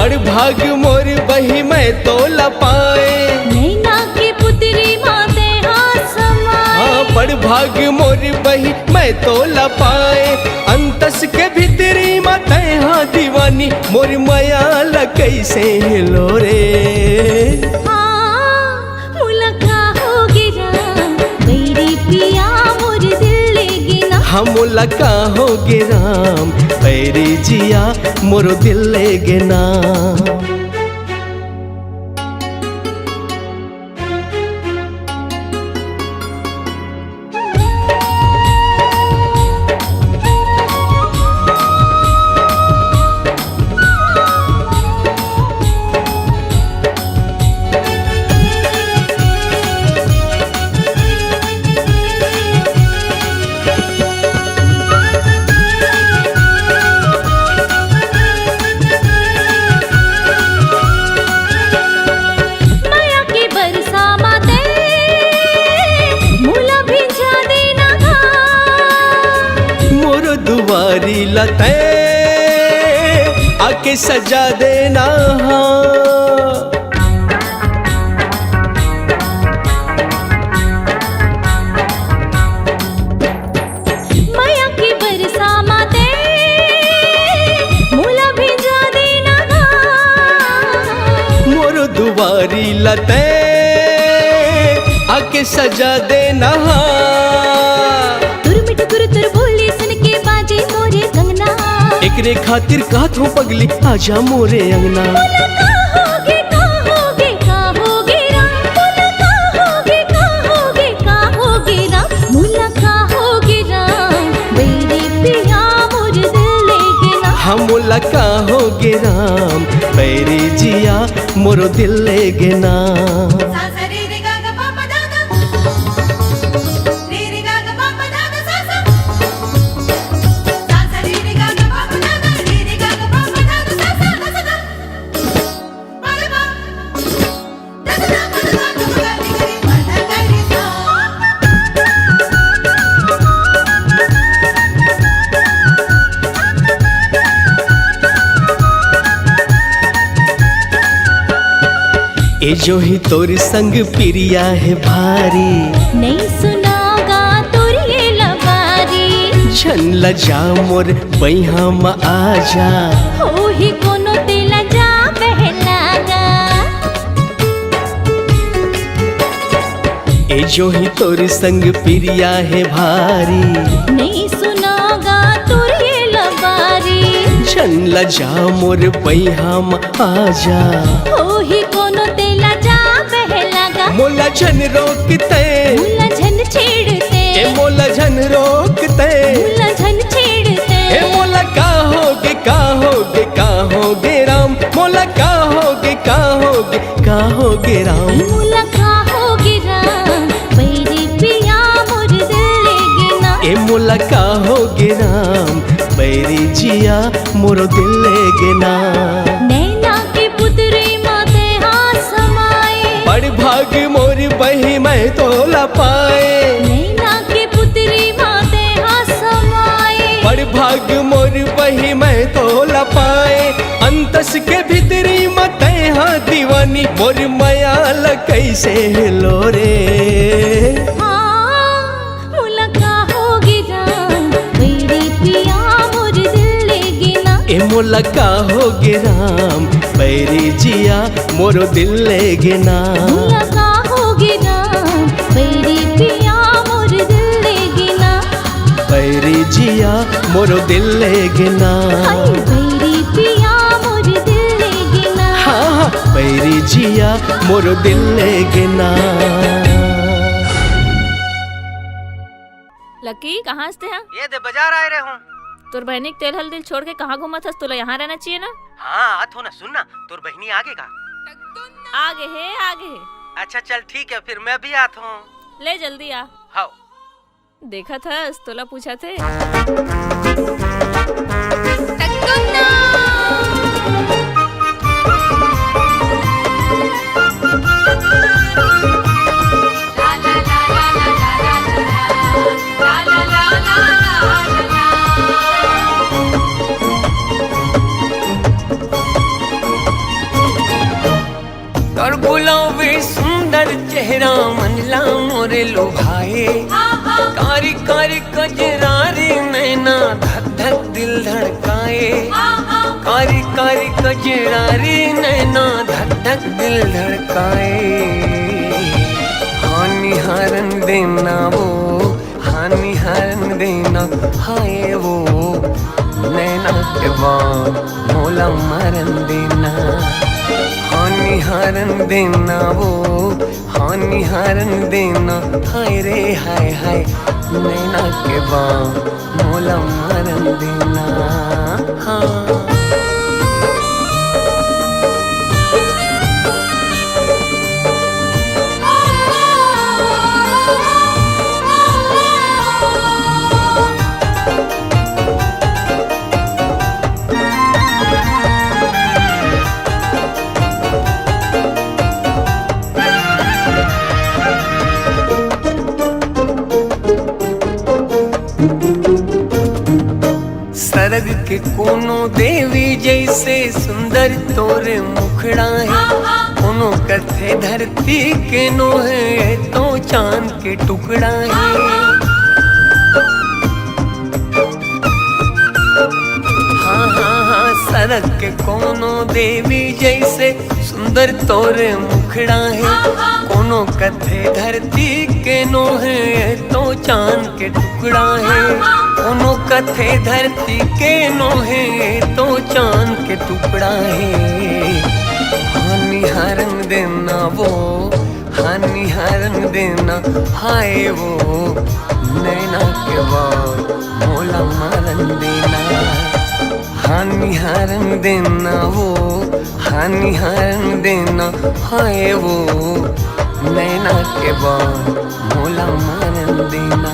बड़ भाग मोर बही मैं तो लपाए, नैना की पुतरी माते हाथ समाए। हाँ बड़ भाग मोर बही मैं तो लपाए, अंतस के भीतरी माते हाँ दीवानी मोर माया ल कैसे लो रे। हम लका हो गे राम पैरी जिया मोरो दिल ले गे ना। दुआरी लते आके सजा देना, माया की बरसा माते मूला भिजा देना। मोर दुआरी लते आके सजा देना। एकरे खातिर कहत हो पगली आजा मोरे अंगना। कहोगे कहोगे कहोगे राम, कहोगे कहोगे कहोगे राम, मुला कहोगे राम मेरे पिया मोर दिल ले गे ना। हम मुला कहोगे राम मेरे जिया मोरो दिल ले गे ना। ए जो ही तोर संग प्रिया है भारी, नहीं सुनागा तोर ये लबारी। झन लजा मोर बैहा म आजा, हो ही कोनो तेला जा बहलागा। ए जो ही तोर संग प्रिया है भारी, नहीं सुनागा तोर ये लबारी। झन लजा मोर बैहा म आजा, हो ही कोनो तेला जा बहलागा। मोला झन रोकते मुला झन छेड़ते, ए मोला झन रोकते, मुला झन छेड़ते। ए मोला कहोगे कहोगे कहोगे राम, मोला कहोगे कहोगे कहोगे राम। मुला कहोगे राम मेरे पिया मोर दिल ले गे ना। ए मोला कहोगे राम मेरी जिया मोरो दिल ले गे ना। नैना की पुतरी माते हाथ समाए, बड़ भाग मोर बही मैं तो लपाए, नैना की पुतरी माते हाथ समाए। बड़ भाग मोर बही मैं तो लपाए, अंतस के भीतरी मते हाँ दीवानी मोर माया ल कैसे लो रे। ए मोला कहोगे राम पैरी जिया मोरो दिल ले गे ना। मुला कहोगे राम मेरे पिया मोर दिल ले गे ना। पैरी जिया मोरो दिल ले गे ना। मेरे पिया मोर दिल ले गे ना। हाँ पैरी जिया मोरो दिल ले गे ना। लकी कहाँ से हैं? ये दे बाजार आए रहे हूँ। तोर बहनी के तेल हल्दी छोड़ के कहाँ घूमा था? तुला यहाँ रहना चाहिए ना। हाँ आत हो ना, सुन ना तोर बहनी आगे का आगे है आगे है। अच्छा चल ठीक है, फिर मैं भी आत हूँ। ले जल्दी आ। हाँ देखा था तोला पूछा थे। लुभाए, कारी कारी कजरारी नैना धक धक दिल धड़काए, कारी कारी कजरारी नैना धक धक दिल धड़काए। हानि हारन देना वो, हानि हारन देना हाय वो, नैना के बाण मोला मारन देना। हानि हारन देना वो, हानि हारन देना हाय रे हाय हाय, नैना के बाण मोला मारन देना। हाँ सरग के कोनो देवी जैसे सुंदर तोरे मुखड़ा है, कोनो कथे धरती के नो है तो चांद के टुकड़ा है। हाँ हाँ हाँ सरग के कोनो देवी जैसे सुंदर तोरे मुखड़ा है, कोनो कथे धरती के नो है तो चांद के टुकड़ा है, कोनो कथे धरती के नो है तो चांद के टुकड़ा है। हानि हारन देना वो, हानि हारन देना हाय वो, नैना के बाण मोला मारन देना। हानि हारन देना वो, हानि हारन देना हाय वो, नैना के बाण मोला मारन देना।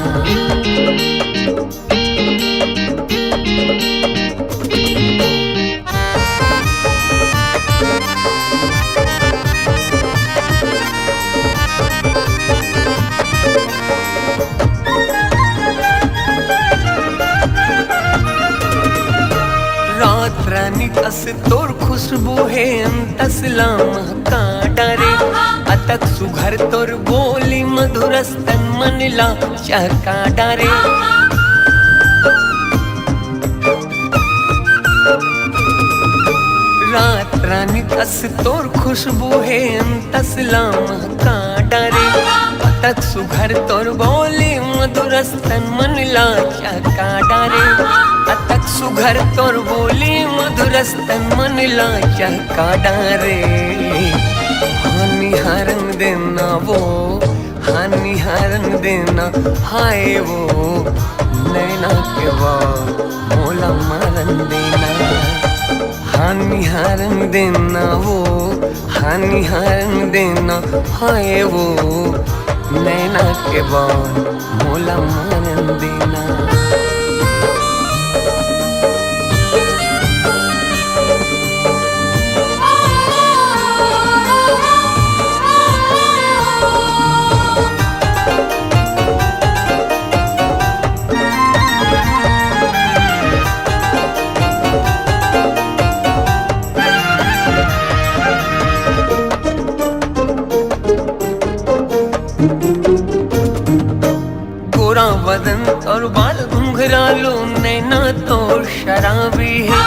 रात रानी कस तोर खुशबू है अंतस महका डरे, अतक सुघर तोर बोली मधुर स्तन मनला चहका डरे। रात रानी कस तोर खुशबू है अंतस महका डरे, अतक सुघर तोर बोली मधुर स्तन मनला चहका डरे, अतक सुघर तोर बोली मधुर स्तन मनला चहका डारे। हानि हारन देना वो, हानि हारन देना हाय वो, नैना के बाण मोला मारन देना। हानि हारन देना वो, हानि हारन देना हाय वो, नैना के बाण मोला मारन देना। गोरा बदन और बाल घुंघरालो नैना तोर शराबी है,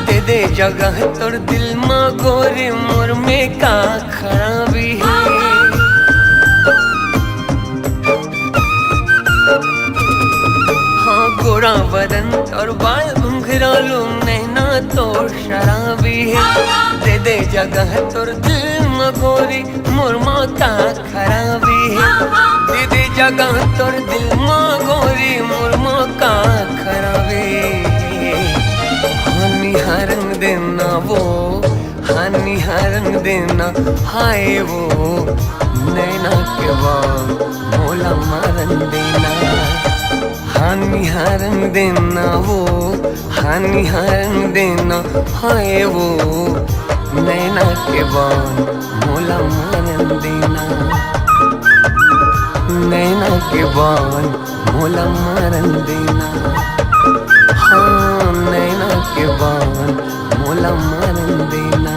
दे दे जगह तोर दिल माँ गोरे मोर में का खराबी है। हाँ गोरा बदन और बाल घुंघरालो नैना तोर शराबी है, दे दे जगह तोर दिल माँ गोरी मोर माँ का खराबी है, दे दे जगह तोर दिल माँ गोरी मोर माँ का खराबी। हानि हारन देना वो, हानि हारन देना हाय वो, नैना के बाण मोला मारन देना। हानि हारन देना वो, हानि हारन देना हाय वो, नैना के बाण मोला मारन देना। नैना के बाण मोला मारन देना। हाँ नैना के बाण मोला मारन देना।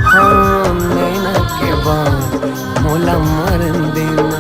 हाँ नैना के बाण मोला मारन देना।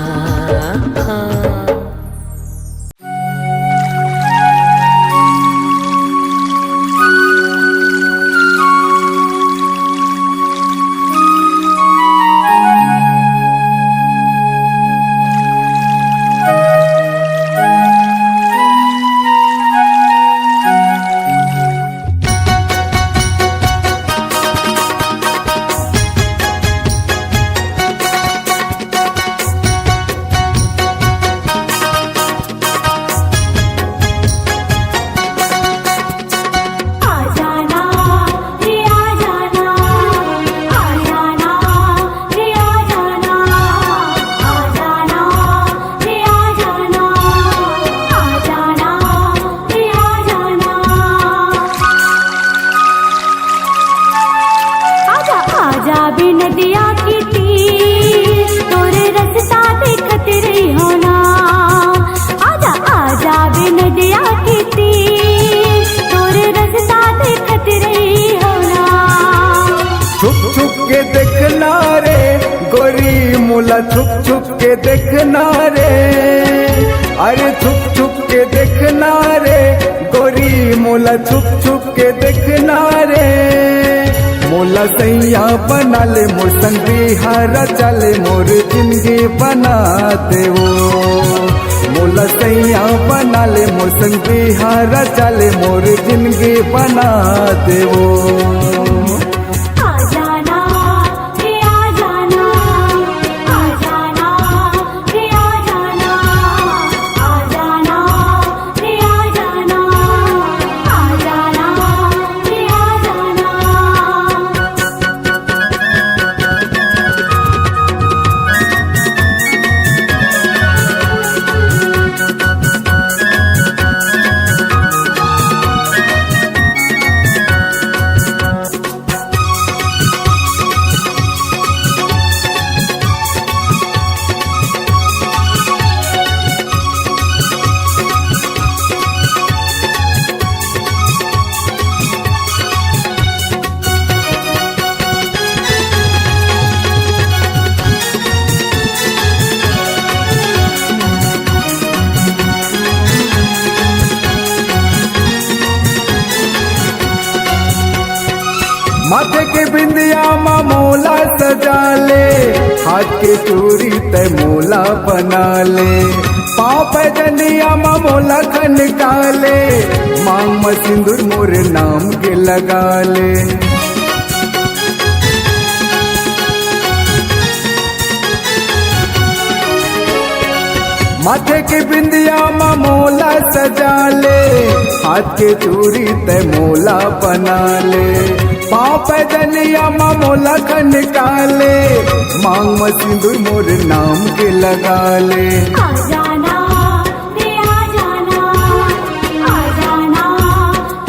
मोला छुप छुप के देखना रे, अरे छुप छुप के देखना रे गोरी मोला छुप छुप के देखना रे। मोला सैया बना ले मोर संग बिहारा चले मोर जिंदगी बना दे वो। मोला सैया बना ले मोर संग बिहारा चले मोर जिंदगी बना दे वो। माथे के बिंदिया माँ मोला सजा ले, हाथ के चूड़ी ते मोला बना ले, पाँव पे जनिया माँ मोला खनका ले, मांग में सिंदूर मोर नाम के लगा ले। माथे के बिंदिया माँ मोला सजा ले, हाथ के चूड़ी ते मोला बना ले, पाँव पे जनिया माँ मोला खनका ले, मांग में सिंदूर मोर नाम के लगा ले। आ जाना रे आ जाना, आ जाना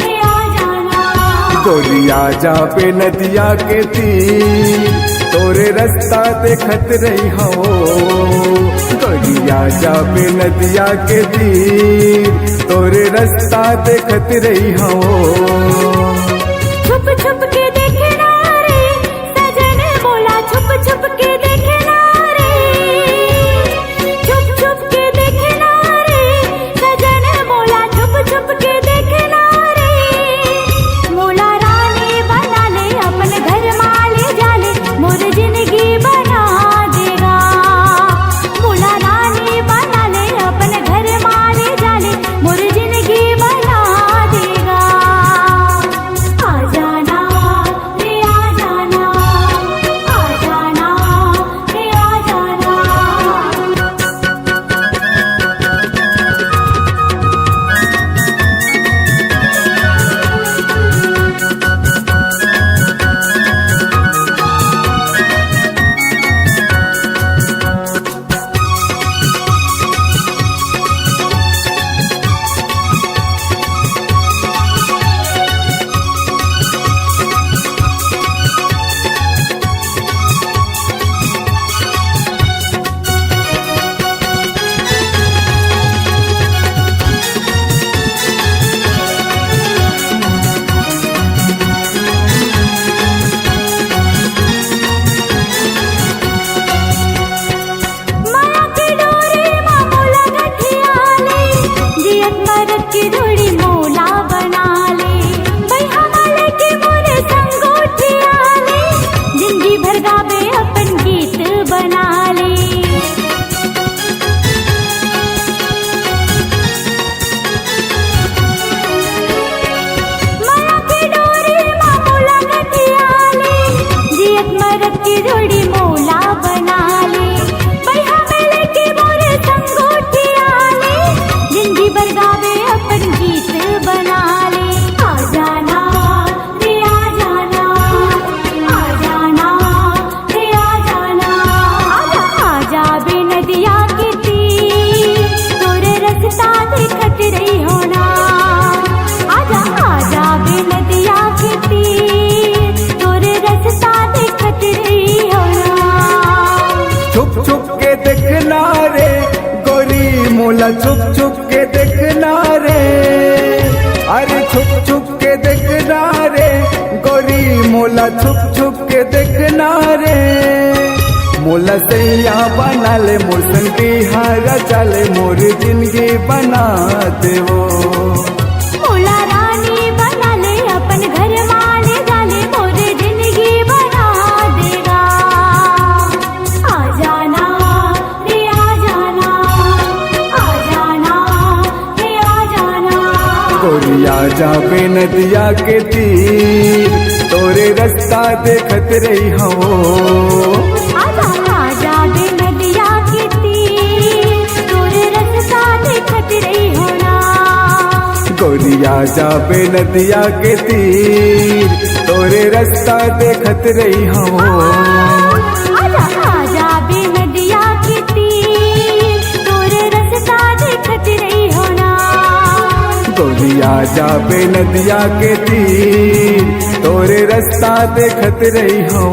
रे आ जाना। गोरिया जा पे नदिया के तीर तोरे रास्ता देखत रही हो। गोरिया जा पे नदिया के तीर तोरे रास्ता देखत रही हो। छुप छुप के देखना रे सजन बोला, छुप छुप के देखना रे, छुप छुप के देखना रे सजन बोला, छुप छुप के देखना रे। मोला रानी बना ले अपन घर माले जाले, मोर जिंदगी बना देगा। मोला रानी बना ले अपन घर माले जाले, मोर जिंदगी बना देगा। आ जाना रे आ जाना, आ जाना रे आ जाना। माया की डोरी माँ मोला गठिया ले, जियत मरद की डोरी मोला बना ले, बैहा वाले की मोरे संग उठिया ले, जिंदगी भर गावे अपन गीत बना ले। माया की डोरी माँ मोला गठिया ले, जियत मरद की डोरी मोला बना ले, बैहा वाले की मोरे संग उठिया ले, जिंदगी भर गावे अपन गीत बना ले। आ जाना रे आ जाना, आ जाना रे आ जाना। आ जा बे नदिया के तीर तोरे रास्ता देखत रही होना। आ जा बे नदिया के तीर तोरे रास्ता देखत रही होना। छुप छुप के देखना रे गोरी मोला छुप छुप के देखना रे, अरे छुप छुप के देखना रे गोरी मोला छुप छुप के देखना रे। मोला सैया बना ले मोर संगी हारा चले मोर जिंदगी बना देवो मोला रानी बना ले अपन घर माले जाले मोर जिंदगी बना देगा आ जाना रे आ जाना आ जाना रे आ जाना गोरिया जाबे नदिया के तीर तोरे रास्ता देखत रही हो आजा आजा बे नदिया के तीर तोरे रास्ता देखत रही हो ना गोरिया जाबे नदिया के तीर तोरे रास्ता देखत रही हो आजा आजा बे नदिया के तीर तोरे रास्ता देखत रही हो ना गोरिया जाबे नदिया के तीर तोरे रास्ता देखत रही हो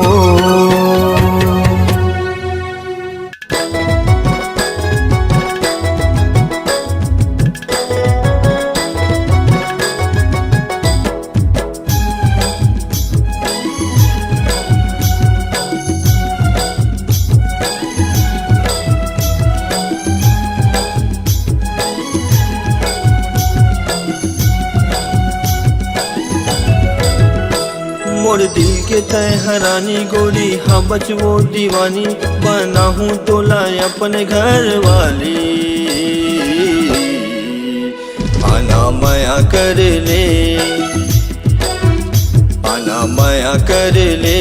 मोर दिल के तय हरानी गोरी हाँ बचवो दीवानी बना हूँ तोला अपने घर वाली आना माया कर ले आना माया कर ले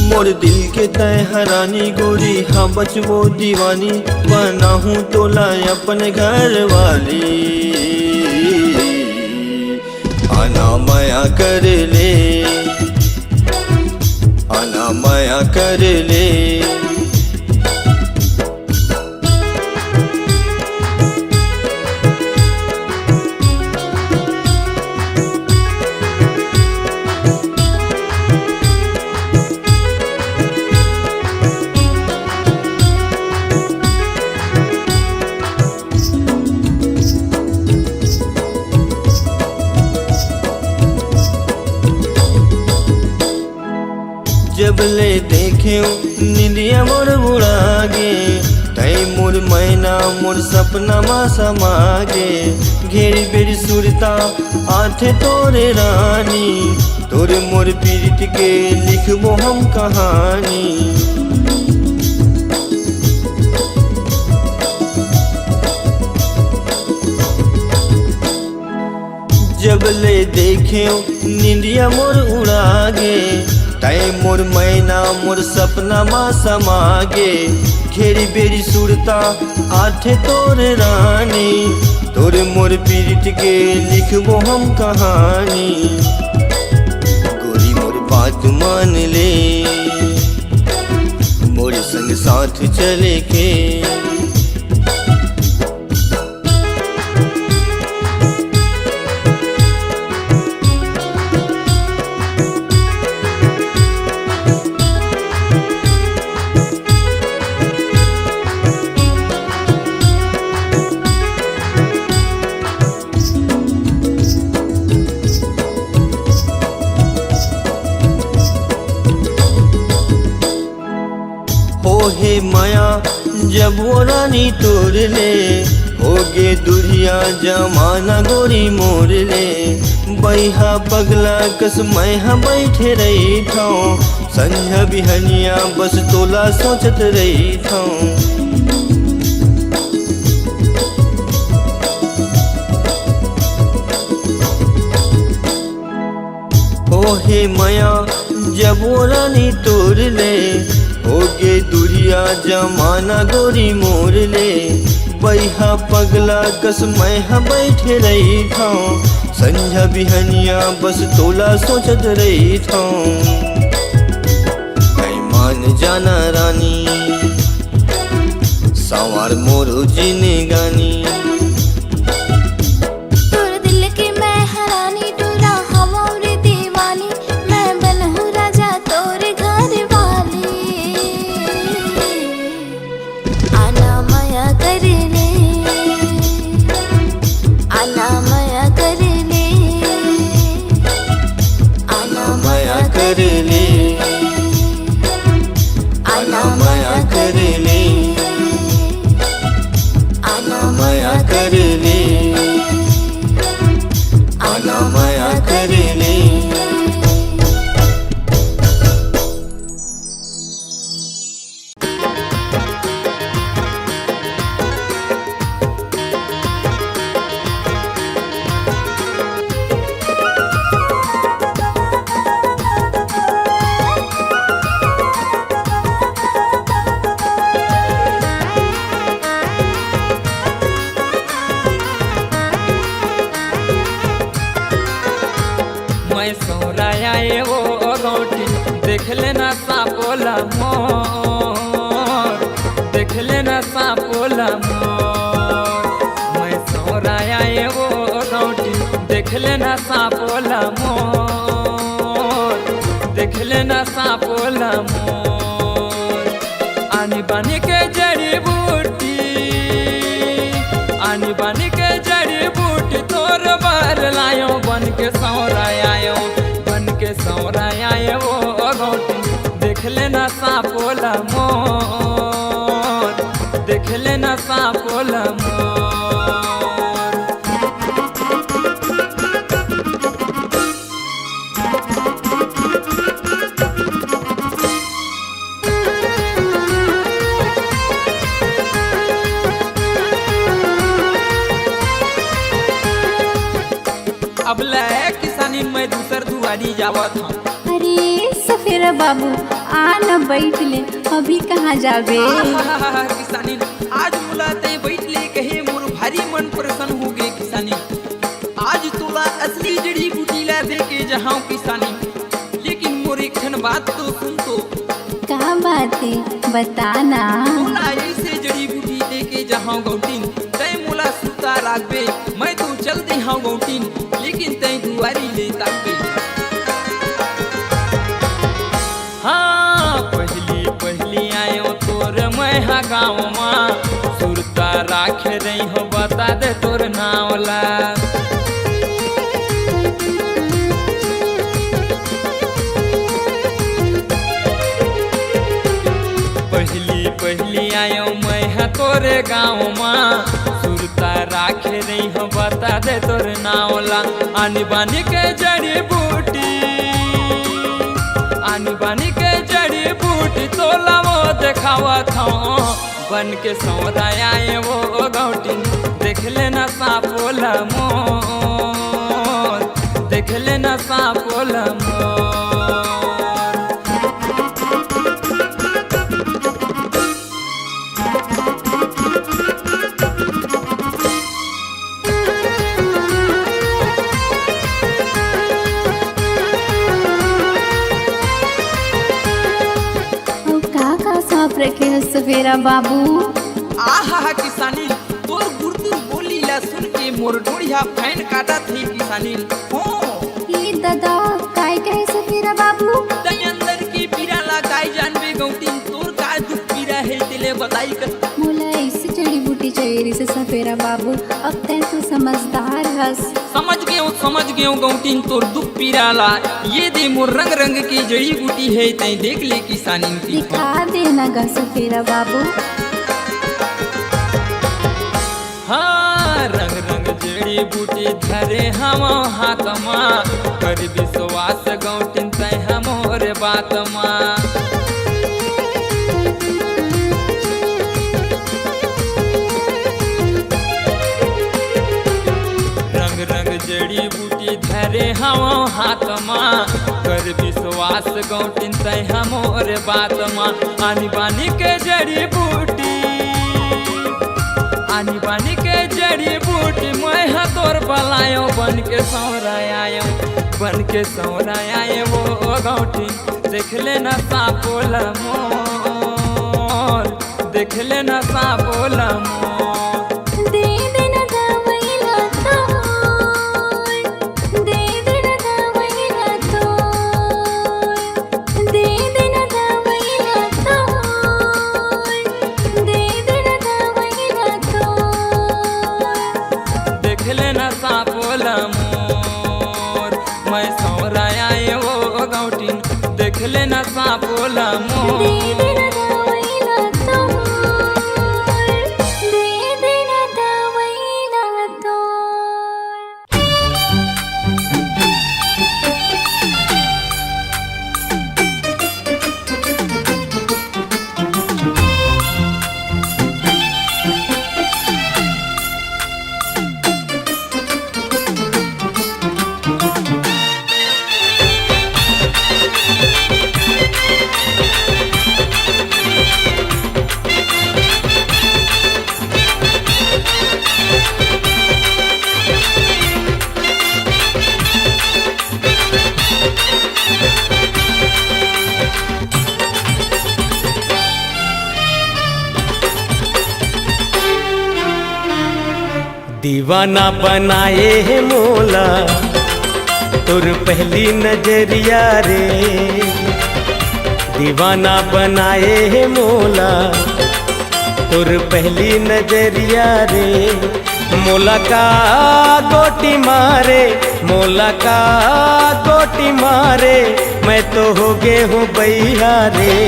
मोर दिल के तय हरानी गोरी हाँ बचवो दीवानी बना हूँ तोला अपने घर वाली आना माया कर ले आना माया कर ले जब ले देखे निंदिया मोर बुढ़ागे तई मोर मैना मोर सपना मा समागे घेरी बेरी सुरता आथे तोरे रानी तोरे मोर पीरित के लिखबो हम कहानी जब ले देखे निंदिया मोर उड़ागे तय मोर मैना मोर सपना मा समागे घेरी बेरी सुरता आठे तोरे रानी तोरे मोर पीरित के लिखबो हम कहानी गोरी मोर बात मान ले मोर संग साथ चले के हे माया जब वो रानी तोड़ ले होगे दुरिया जमाना गोरी मोर ले बैहा पगला कस मैहा बैठे रही थाओ संझा बिहनिया बस तोला सोचत रही थाओ हे माया जब वो रानी तोड़ ले होगे दुरिया जमाना गोरी मोर ले बैहा पगला कस मैहा बैठे रही थाओ संझा बिहनिया बस तोला सोचत रही थाओ मैं मान जाना रानी सवार मोर जीने गानी माया करेले। मैं सोराया ये वो गौटी देख लेना सापोला मोर, देख लेना सापोला मोर। मैं सोराया ये वो गौटी देख लेना सापोला मोर, देख लेना सापोला मोर। आनी बानी के जड़ी बूटी, आनी बानी के जड़ी बूटी तोर बार लायो बन के सौराया, बन के सौराया वो गौटी देख लेना सापोला मोर, देख लेना सापोला मोर। अब लाया किसानी मैं दूसर दुआरी जावत हूँ। अरे सफेरा बाबू आ न बैठ ले, अभी कहाँ जाबे? किसानी आज मुलाते बैठ ले कहे मोर भारी मन प्रसन्न हो गए किसानी। आज तोला असली जड़ी बूटी ला दे के जहाँ किसानी, लेकिन मोर एक ठन बात तो सुन तो। क्या बात है बताना। तोला ऐसे जड़ी बूटी दे के जहाँ गौटीन तय मोला सुता लागबे, मैं तो चल दे हाँ गौटीन, लेकिन तय दुआरी ले ताकबे। हाँ पहली पहली आयो तोर मैं हा गाँव माँ, सुरता राख रही हो बता दे तोर नावला। पहली पहली आयो मैं हा तोरे गाँव माँ, सुरता राख रही हो बता दे तोर नावला। आनी बानी के जड़ी बूटी, आनी बानी के जड़ी बूटी तोला वो देखावत हूँ, बन के सौराया वो गौटी देख लेना सापोला मोर, देख लेना सापोला मोर। रखे हो सफेरा बाबू। आहा किसानी तोर गुर्दू बोली ला सुन के मोर डोड़िया फैन काटा थी किसानी। हो ये दादा काय कहे सफेरा बाबू? तय अंदर की पीरा ला काय जानबे गौटीन, तोर काय दुख पीरा है दिले बताई कर। मोला ऐसी जड़ी बूटी चाहिए से सफेरा बाबू, अब तैं तो समझदार हस। समझ गए गौटीन तोर दुख पीरा ला, ये दे मोर रंग रंग की जड़ी बूटी है तय देख ले किसानी की। दिखा देना गा सफेरा बाबू। हाँ रंग रंग जड़ी बूटी धरे हम हाथ माँ, कर विश्वास गौटीन तय हमोर बात माँ। रंग रंग जड़ी बूटी धरे हम हाथ माँ, कर विश्वास गौटीन तय हमोर बात माँ। आनी बानी के जड़ी बूटी, आनी बानी के जड़ी बूटी मैं हा तोर बलायो, बन के सौराया, बन के सौराया वो गौटी देख लेना सापोला मोर, देख लेना सापोला मोर। सापोला मोर मैं सौराया वो गौटी देख लेना सापोला मोर। दीवाना बनाए है मोला तुर पहली नजरिया रे, दीवाना बनाए है मोला तुर पहली नजरिया रे। मोला का गोटी मारे, मोला का गोटी मारे, मैं तो हो गए हूँ बैया रे।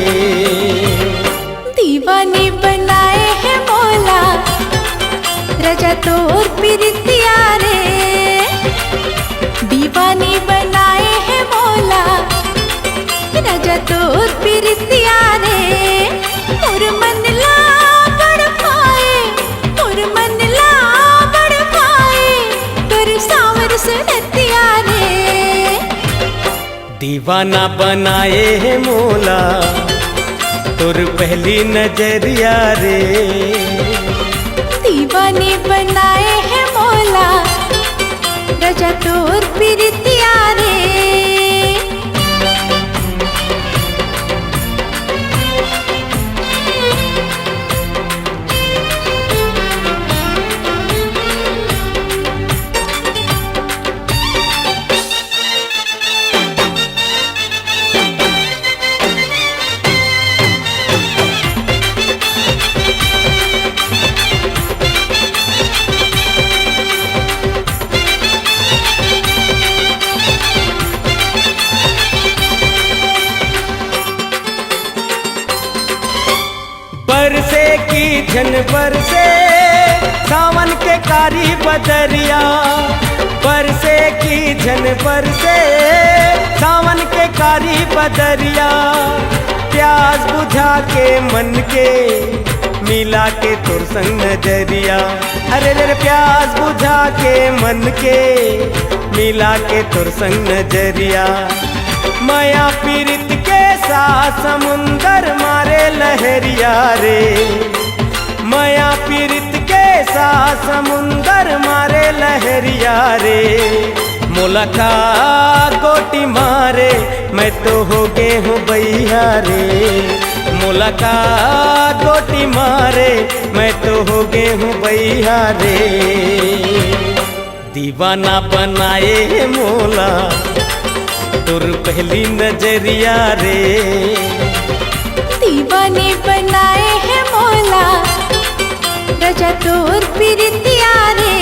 दीवानी बनाए है मोला रजा तोर प्रीतिया रे, दीवानी बनाए है मोला रजा तोर प्रीतिया रे। मोर मन ला बड़ पाए, मोर मन ला बड़ पाए, तोर सावर सुनतिया रे। दीवाना बनाए है मोला तुर पहली नजरिया रे, दीवानी बनाए है मोला रजा तोर प्रीतिया रे। बरसे की झन बरसे सावन के कारी बदरिया, बरसे की झन बरसे सावन के कारी बदरिया। प्यास बुझा के मन के मिला के तुर संग नजरिया, अरे रे प्यास बुझा के मन के मिला के तुर संग नजरिया। माया पीरित के साथ समुंदर मारे लहरिया रे, माया पीरित के साथ समुंदर मारे लहरिया रे। मोला का गोटी मारे, मैं तो हो गए हूँ बैया रे। मोला का गोटी मारे, मैं तो हो गए हूँ बैया रे। दीवाना बनाए मोला तुर पहली नजरिया रे, दीवाने बनाए है मोला रजा तोर प्रीतिया रे।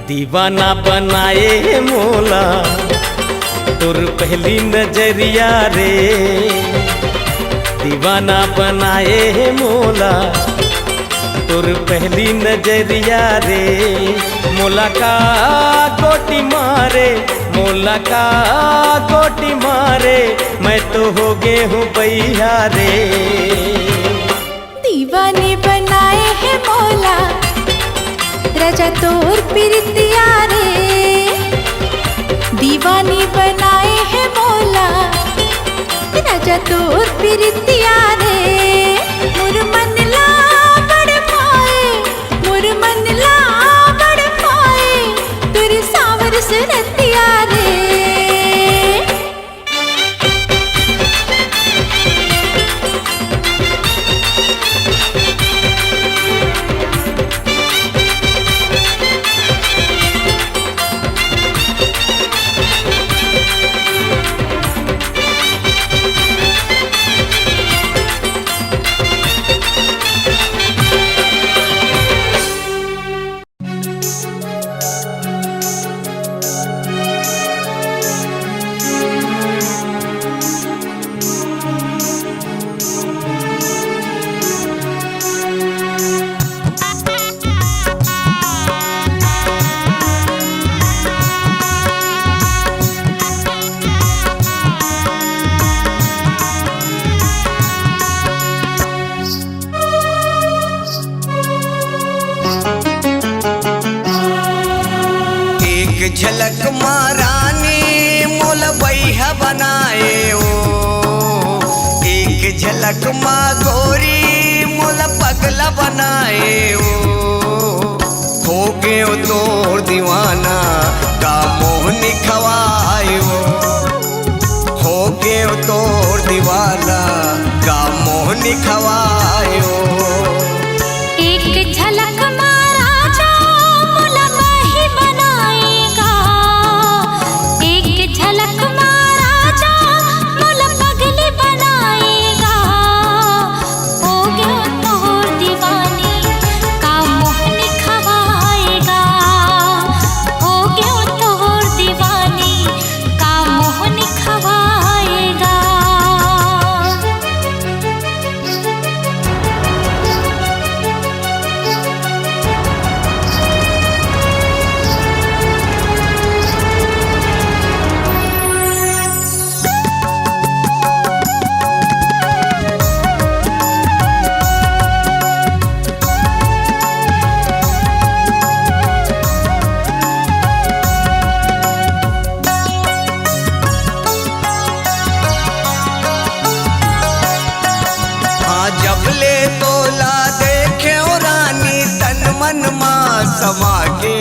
दीवाना बनाए मोला तुर पहली नजरिया रे, दीवाना बनाए मोला तुर पहली नजरिया रे। मोला का गोटी मारे, मोला का गोटी मारे, मैं तो हो गए हूँ बैया रे। दीवाने बनाए है मोला रजा तोर प्रीतिया रे, दीवानी बनाए है मोला रजा तोर प्रीतिया रे। मोर मन ला बड़ पाए, मोर मन ला बड़ पाए, तुर सावर सुरतिया रे। एक झलक माँ गोरी मोला पगला बनाए हो गए तोर दीवाना का मोहनी खवाए हो गए तोर दीवाना का मोहनी खवाए एक झलक महाराजा मोला माही बनाएगा, एक झलक महाराजा मोला पगली बनाएगा। हो गया तोर दीवानी का मोहनी खवाएगा, हो गया तोर दीवानी का मोहनी खवाएगा। हाँ जब ले तोला देखे ओ रानी तन मन माँ समा के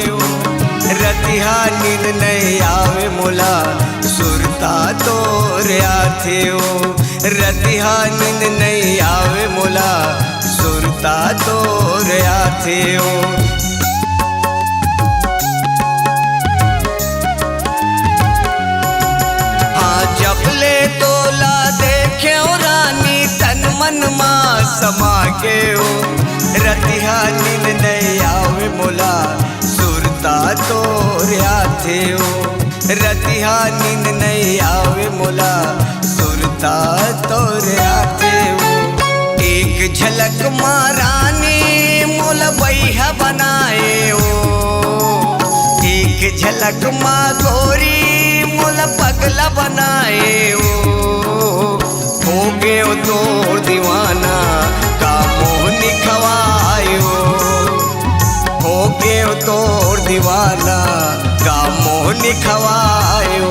रतिहा नींद नहीं आवे मोला सुरता तो थे रतिहा नींद नहीं आवे मोला सुरता तो थे हाँ जब ले तोला देखे ओ रानी तन मन माँ समा के रतिहा नींद नहीं आवे मोला सुरता तो थे रतिहा नींद नहीं आवे मोला सुरता तो थे एक झलक माँ रानी मोला बैहा बनाए एक झलक माँ गोरी मोला पगला बनाए हो गए तोर दीवाना का मोहनी खवाए हो गए तोर दीवाना का मोहनी खवाए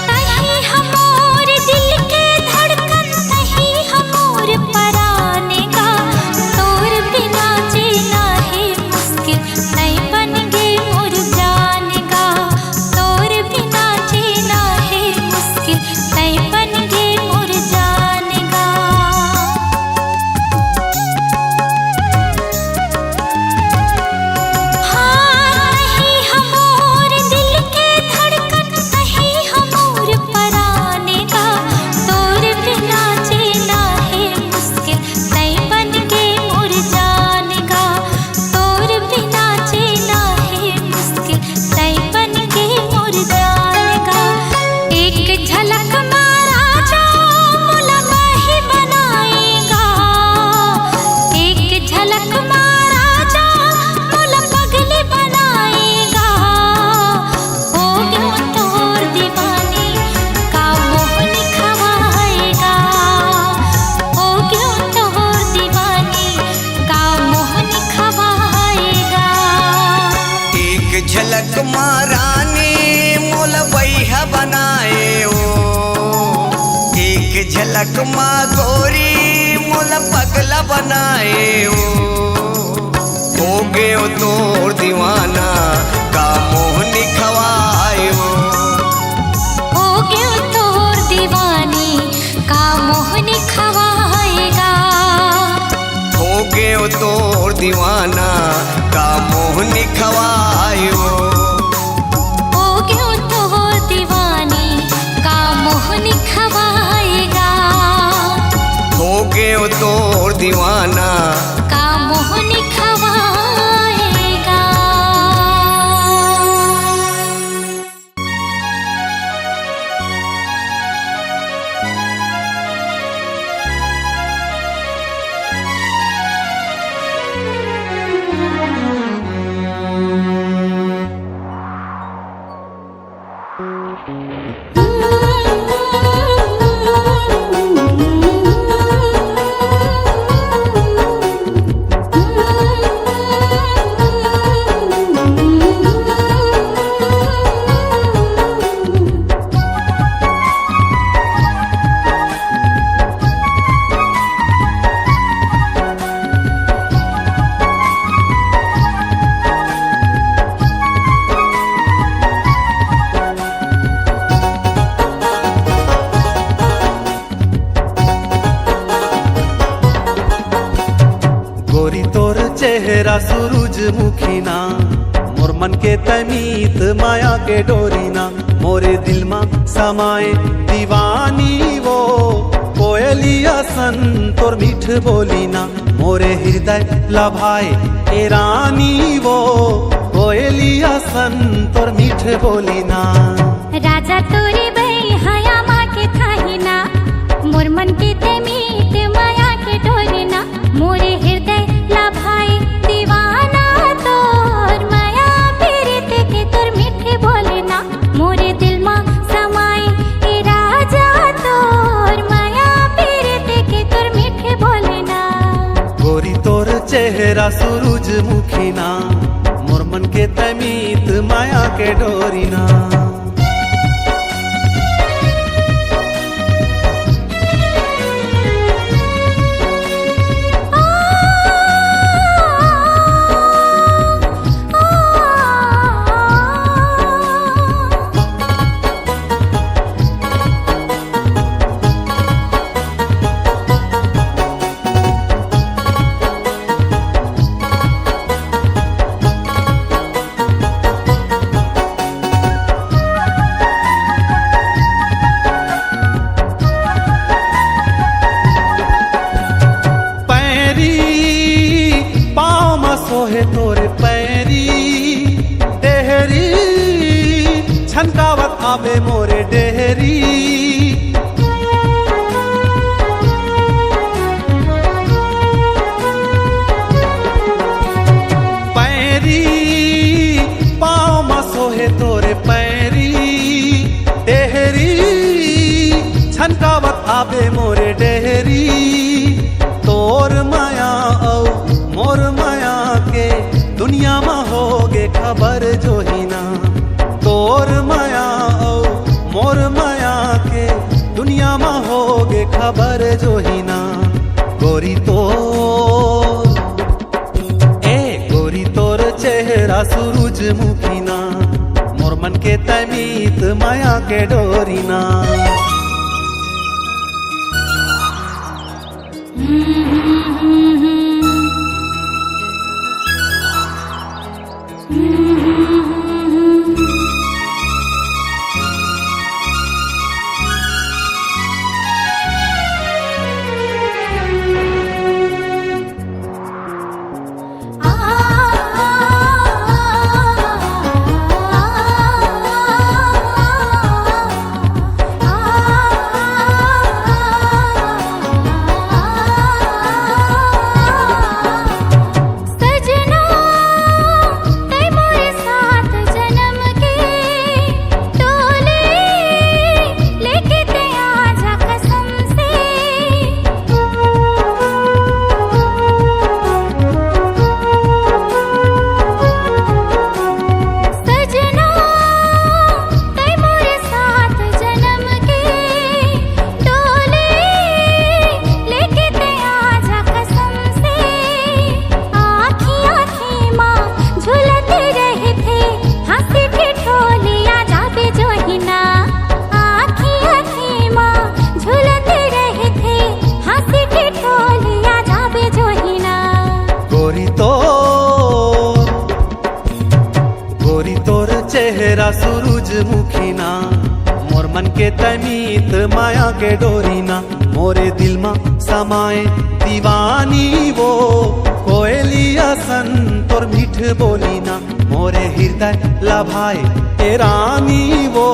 नहीं हमोर दिल के धड़कन नहीं हमोर पराने का, तोर बिना जीना है मुश्किल नहीं बन गे मोर जाने का। तोर बिना जीना है मुश्किल नहीं बन गे मोर जाने का। हाँ नहीं हमोर दिल के धड़कन नहीं हमोर पराने का, तोर बिना जीना है मुश्किल नहीं बन गे मोर जाने का। तोर बिना जीना है मुश्किल नहीं बन गे मोर जाने का। एक झलक महाराजा मोला माही बनाएगा, एक झलक महाराजा मोला पगली बनाएगा। हो गया तोर दीवानी का मोहनी खवाएगा, हो गया तोर दीवानी का मोहनी खवाएगा। एक झलक माँ रानी मोला बैहा बनाए एक झलक माँ गोरी मोला पगला बनाए हो गए तोर दीवाना का मोहनी खवाए हो गया तोर दीवानी का मोहनी खवाएगा। हो गए तोर दीवाना का मोहनी खवाए हो गया तोर दीवानी का मोहनी खवाएगा। हो गए तोर दीवाना का मोहनी खवाएगा। चेहरा सूरजमुखी ना मोर मन के तमीत माया के डोरी ना मोरे दिल मा समाए दीवानी वो कोयलिया सन तोर मीठ बोली ना मोरे हृदय लभाए ए रानी वो कोयलिया सन तोर मीठ बोली ना राजा तोरे बई हया माँ के थाही ना मोर मन के ते मीत माया के डोरे ना मोरे हृदय लभाए दीवाना तोर माया पीरित के तोर मीठे बोले ना मोरे दिल माँ समाए ए राजा तोर माया पीरित के तोर मीठे बोले ना गोरी तोर चेहरा सूरजमुखी ना मोर मन के तमीत माया के डोरी ना सोहे तोरे पैरी डेहरी छनकावत आवे मोरे डेहरी पैरी पाँव मा सोहे तोरे पैरी डेहरी छनकावत आवे मोरे डेहरी तोर माया औ मोर माया के दुनिया में होगे खबर जो ही ना तोर माया ओ मोर माया के दुनिया में होगे खबर जो ही ना गोरी तोर चेहरा सूरजमुखी ना मोर मन के तमीत माया के डोरी ना चेहरा सूरजमुखी ना मोर मन के तमीत माया के डोरी ना मोरे दिल मा समाए दीवानी वो कोयलिया सन तोर मीठ बोली ना मोरे हृदय लभाए ए रानी वो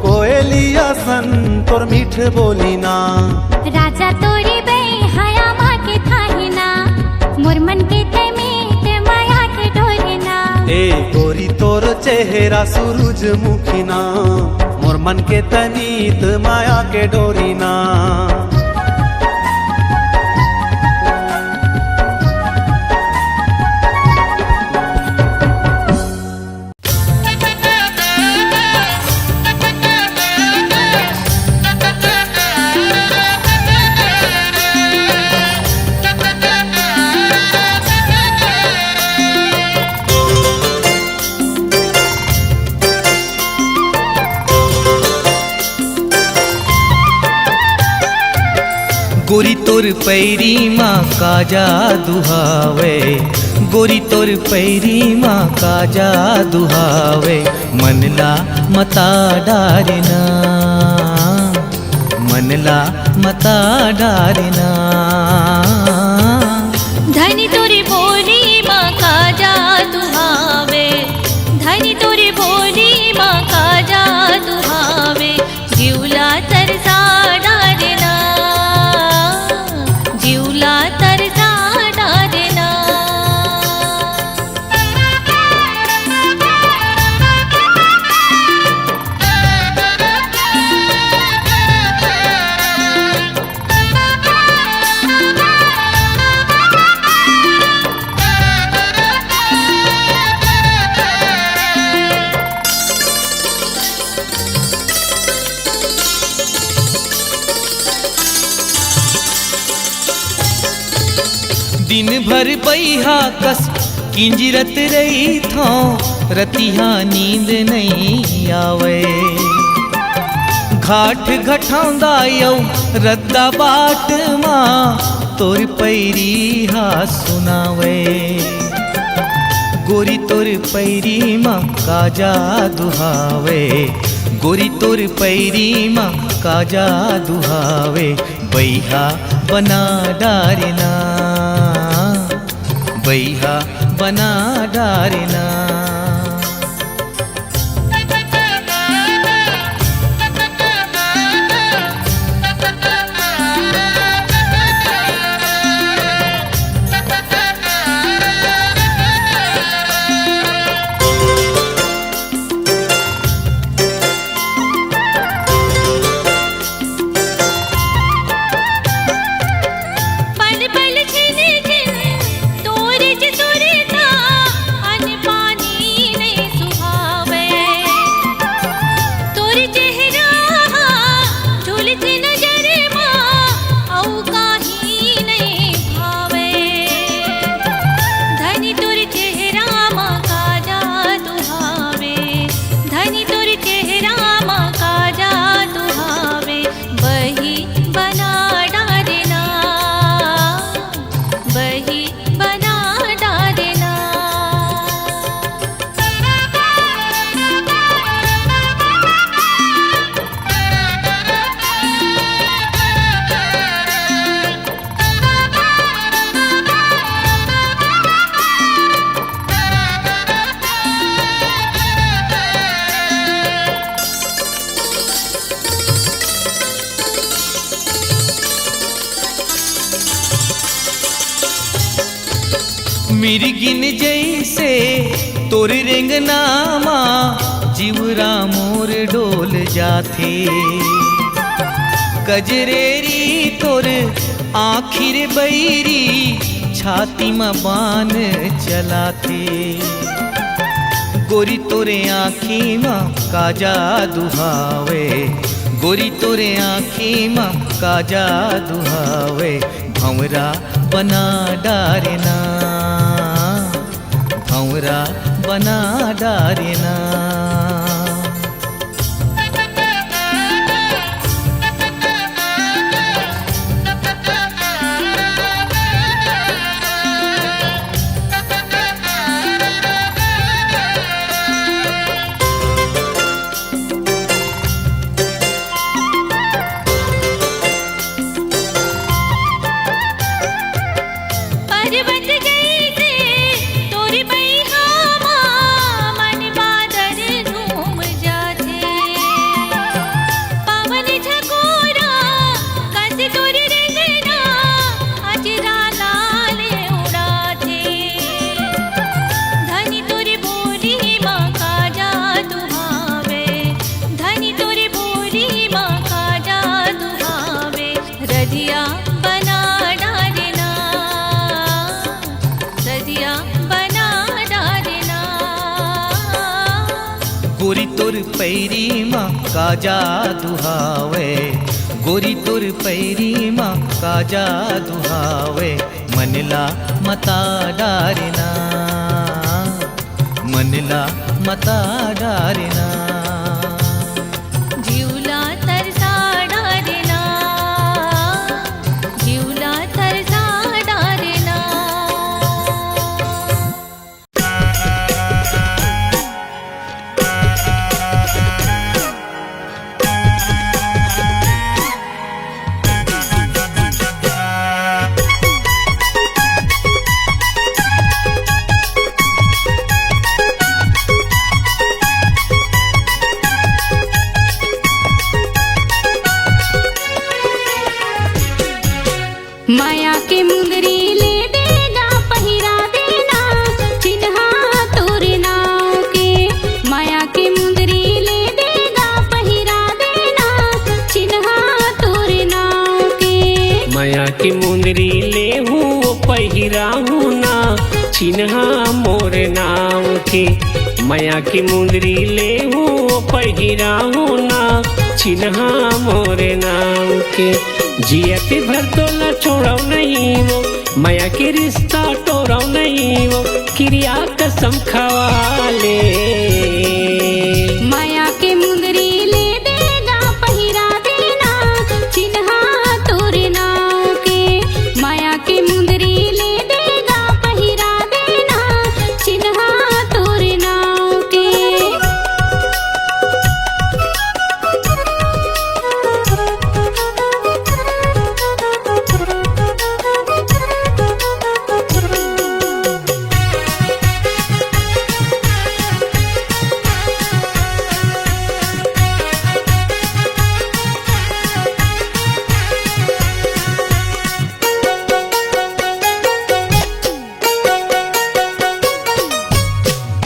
कोयलिया सन तोर मीठ बोली ना राजा तोरे बई हया माँ के थाही ना मोर मन के तमीत माया के डोरे ना ए गोरी तोर चेहरा सूरजमुखी ना मोर मन के तमीत माया के डोरी ना गोरी तोर पैरी माँ का जादू हावे गोरी तोर पैरी माँ का जादू हावे मनला मता डारना मनला मता डारना धनी तोरी बोली माँ का जादू हावे धनी तोरी बोली माँ का जादू हावे जीवला तरसा डारना जीवला तरसा डारना दिन भर बैहा कस किंजरत रही थो रतिहा नींद नहीं आवे घाट घटाउंदा यौ रद्दा बाट माँ तोर पैरी हा सुनावे गोरी तोर पैरी माँ का जादू हावे गोरी तोर पैरी माँ का जादू हावे बैहा बना डारना बैहा बना डारना मिर्गिन जैसे तोर रेंगनामा जीवरा मोर डोल जाथे कजरेरी तोर आखिर बैरी छाती में बान चलाथे गोरी तोरे आँखी माँ का जादू हावे गोरी तोरे आँखी माँ का जादू हावे भंवरा बना डारना भंवरा बना डारना गोरी तोर पैरी माँ का जादू हावे गोरी तोर पैरी माँ का जादू हावे मनला मता डारना मनला मता डारना जीवला तरसा डारना जीवला तरसा डारना माया के मुंदरी ले देगा पहिरा देना चिन्हा तोरे नाव के। माया के मुंदरी ले देगा पहिरा देना चिन्हा तोरे नाव के। माया की मुंदरी ले हूँ पहिरा हूँ ना चिन्हा मोर नाम के। माया की मुंदरी ले हूँ पहिरा हूँ ना चिन्हा मोर नाम के। जियत भर तो न छोड़ो नहीं वो माया के रिश्ता तोड़ो नहीं वो क्रिया कसम खवा ले। माया के मुंदरी ले देगा पहिरा देना चिन्हा तोरे नाव के। माया के मुंदरी ले देगा पहिरा देना चिन्हा तोरे नाव के।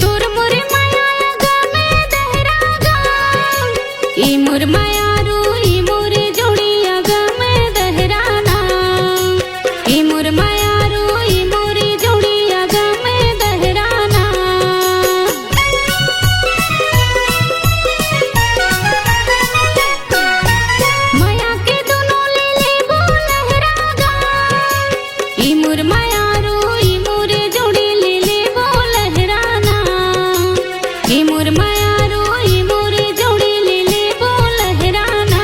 तोर मोर माया गा में दहरागा ई मोर माया रू ई मोर जोड़िया गा में दहराना। ई मोर माया रू ई मोर जोड़िया गा में दहराना। माया के दोनों ले लेबो लहरागा ई मोर माया रू ई मोर जोड़ी ले लेबो लहराना। ई मोर माया रू ई मोर जोड़ी ले लेबो लहराना।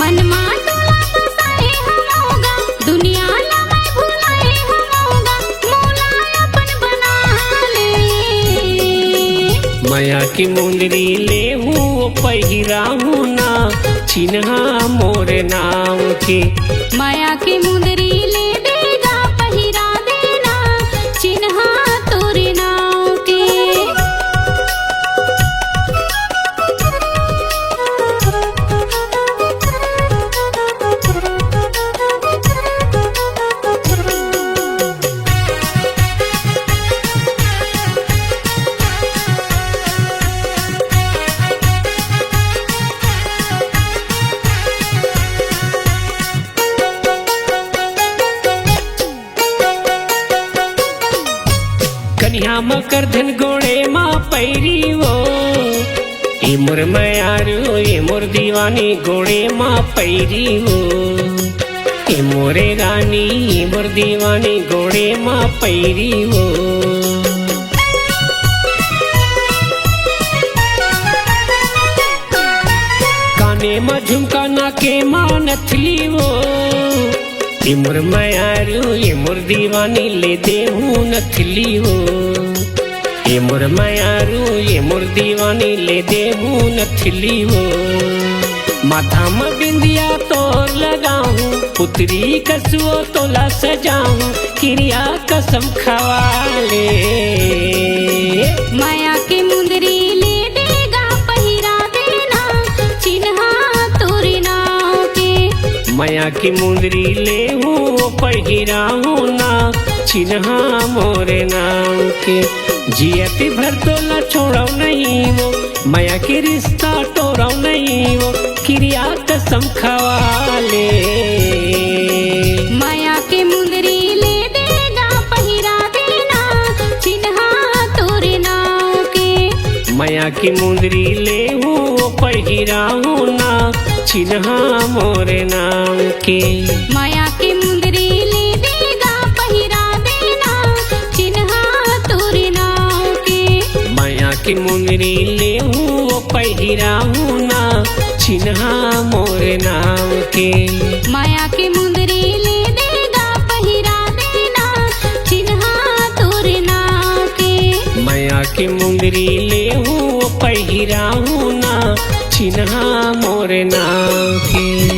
मन मा टोला बसाए हम होगा दुनिया ना मैं भुलाए हम होगा मौला अपन बना ले। माया की मुंदरी ले हूँ पहिरा हूँ ना चिन्हा मोर नाम के। माया की मुंदरी ले देगा पहिरा देना चिन्हा तोरे नाव के। कन्या मकर धन गोड़े माँ पैरी वो ए मोर मायारू ए मोर दीवानी गोड़े माँ पैरी वो। ए मोरे रानी ए मोर दीवानी गोड़े माँ पैरी वो। काने में झुमका नाके माँ नथली वो। ए मोर मायारू ए मोर दीवानी ले दे हूँ नथली वो। ए मोर मायारू ए मोर दीवानी ले दे हूँ नथली वो। माथा में बिंदिया तोर लगाऊं पुतरी कसुओ तोला सजाऊं क्रिया कसम खवा ले। माया के मुंदरी ले देगा पहिरा देना चिन्हा तोरे नाव के। माया की मुंदरी ले हूँ पहिरा हूँ ना चिन्हा मोरे नाम के। जियत भर तो न छोड़ो नहीं वो माया के रिश्ता तोड़ो नहीं वो क्रिया कसम खवा ले। माया के मुंदरी ले देगा पहिरा देना चिन्हा तोरे नाव के। माया की मुंदरी ले हूँ पहिरा हूँ ना चिन्हा मोरे नाम के। माया के मुंदरी ले देगा पहिरा देना चिन्हा तोरे नाव के। माया की मुंदरी ले हूँ पहिरा हूँ ना चिन्हा मोरे नाम के। माया के मुंदरी ले देगा पहिरा देना चिन्हा तोरे नाव के। माया की मुंदरी ले हूँ पहिरा हूँ ना चिन्हा मोरे नाम के।